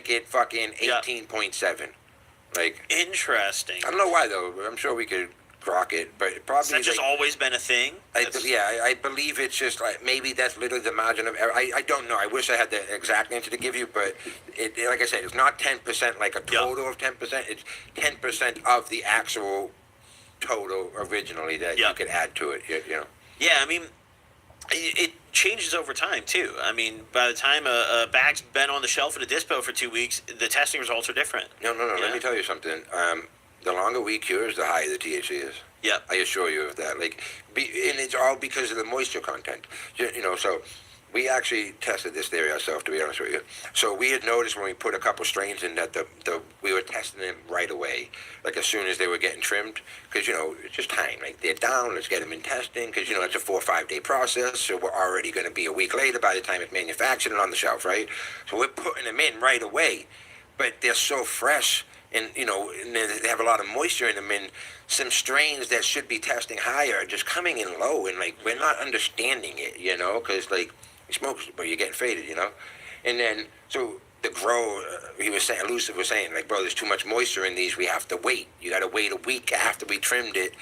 make it fucking 18.7. Like, interesting. I don't know why though. I'm sure we could grok it, but probably. Has that just always been a thing? I believe it's just like maybe that's literally the margin of error. I don't know. I wish I had the exact answer to give you, but it like I said, it's not 10% like a total of 10%. It's 10% of the actual total originally that you could add to it. You know. Yeah, I mean, it changes over time too. I mean, by the time a bag's been on the shelf at a dispo for 2 weeks, the testing results are different. No. Let me tell you something. The longer we cures, the higher the THC is. Yeah, I assure you of that. Like, and it's all because of the moisture content. You know, so we actually tested this theory ourselves, to be honest with you. So we had noticed when we put a couple strains in that we were testing them right away, like as soon as they were getting trimmed, because, you know, it's just time. Like, they're down, let's get them in testing, because, you know, it's a 4 or 5 day process, so we're already going to be a week later by the time it's manufactured and on the shelf, right? So we're putting them in right away, but they're so fresh, and, you know, and they have a lot of moisture in them, and some strains that should be testing higher are just coming in low, and, like, we're not understanding it, you know, because, like, you smoke, but you're getting faded, you know? And then, so the grow, he was saying, Elusive was saying, like, bro, there's too much moisture in these, we have to wait. You got to wait a week after we trimmed it,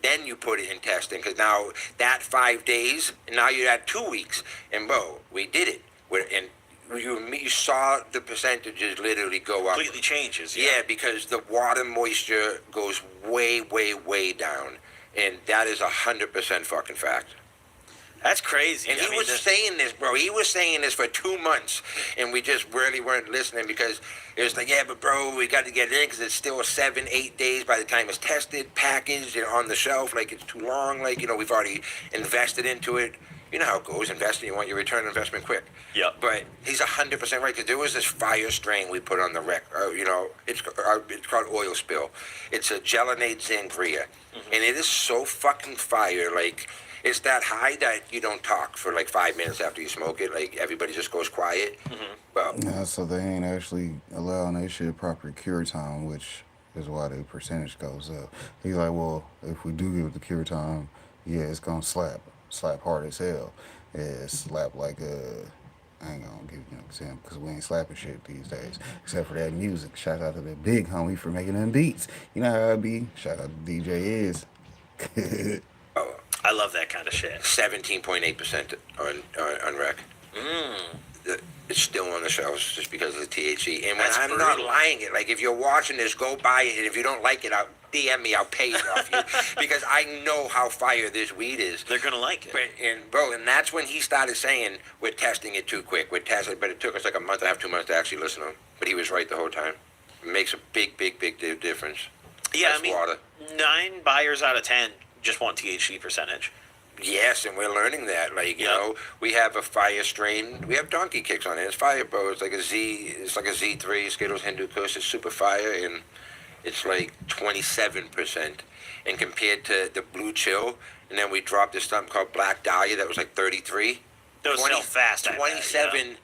then you put it in testing, because now that 5 days, and now you're at 2 weeks, and, bro, we did it. And you saw the percentages literally go up. Completely changes. Yeah, because the water moisture goes way, way, way down, and that is 100% fucking fact. That's crazy. And he was saying this, bro. He was saying this for 2 months, and we just really weren't listening because it was like, yeah, but bro, we got to get it in because it's still 7, 8 days by the time it's tested, packaged, and on the shelf. Like, it's too long. Like, you know, we've already invested into it. You know how it goes. Investing, you want your return on investment quick. Yeah. But he's 100% right, because there was this fire strain we put on the rec. You know, it's called Oil Spill. It's a gelinate sangria, and it is so fucking fire. Like, it's that high that you don't talk for like 5 minutes after you smoke it. Like, everybody just goes quiet. Well, Yeah, so they ain't actually allowing that shit proper cure time, which is why the percentage goes up. He's like, well, if we do give it the cure time, yeah, it's gonna slap hard as hell. Yeah, slap like I ain't gonna give you an example because we ain't slapping shit these days, except for that music. Shout out to the big homie for making them beats. You know how it be. Shout out to DJ Is. I love that kind of shit. 17.8% on rec. It's still on the shelves just because of the THC. And when That's I'm brutal. not lying it, like, if you're watching this, go buy it. And if you don't like it, I'll DM me. I'll pay it off you because I know how fire this weed is. They're gonna like it. And that's when he started saying we're testing it too quick. We're testing, but it took us like a month and a half, 2 months to actually listen to him. But he was right the whole time. It makes a big, big, big difference. Yeah, Less I mean, water. 9 buyers out of 10 just want THC percentage. Yes, and we're learning that. Like, you know, we have a fire strain. We have donkey kicks on it. It's fire, bro. It's like a Z3, Skittles Hindu Kush. It's super fire, and it's like 27%. And compared to the Blue Chill, and then we dropped this something called Black Dahlia that was like 33. Those sell fast. 27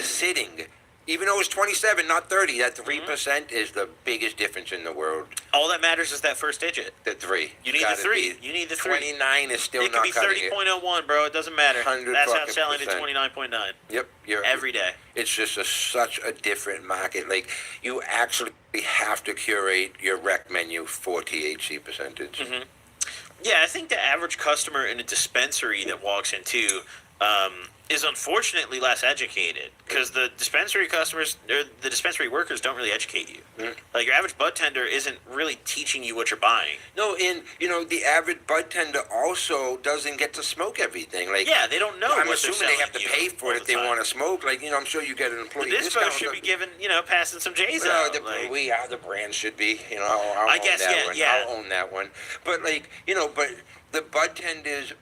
sitting. Even though it's 27, not 30, that 3% is the biggest difference in the world. All that matters is that first digit. The 3. You need the 3. You need the 3. 29 is still not cutting it. It could be 30.01, bro. It doesn't matter. That's how it's selling at 29.9. Yep. Every day. It's just such a different market. Like, you actually have to curate your rec menu for THC percentage. Yeah, I think the average customer in a dispensary that walks into is unfortunately less educated because the dispensary customers or the dispensary workers don't really educate you. Like, your average bud tender isn't really teaching you what you're buying. No, and you know, the average bud tender also doesn't get to smoke everything. Like, yeah, they don't know. I'm what assuming they have to pay for it if they want to smoke. Like, you know, I'm sure you get an employee discount. This should be giving, passing some J's out. The brand should be. You know, I'll I guess, own that one. yeah. I'll own that one. But like, but the bud tenders,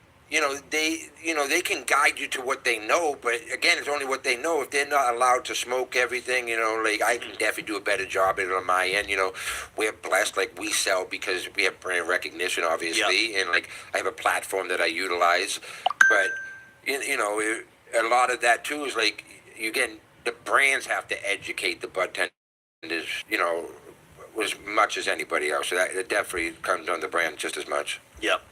they can guide you to what they know, but again, it's only what they know. If they're not allowed to smoke everything, like, I can definitely do a better job at it on my end. We're blessed, like, we sell because we have brand recognition, obviously, and like, I have a platform that I utilize. But a lot of that too is like, the brands have to educate the bud tenders, as much as anybody else. So that definitely comes on the brand just as much. Yep.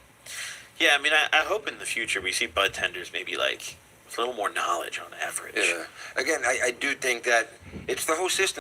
Yeah, I mean, I hope in the future we see bud tenders maybe like with a little more knowledge on average. Yeah. Again, I do think that it's the whole system.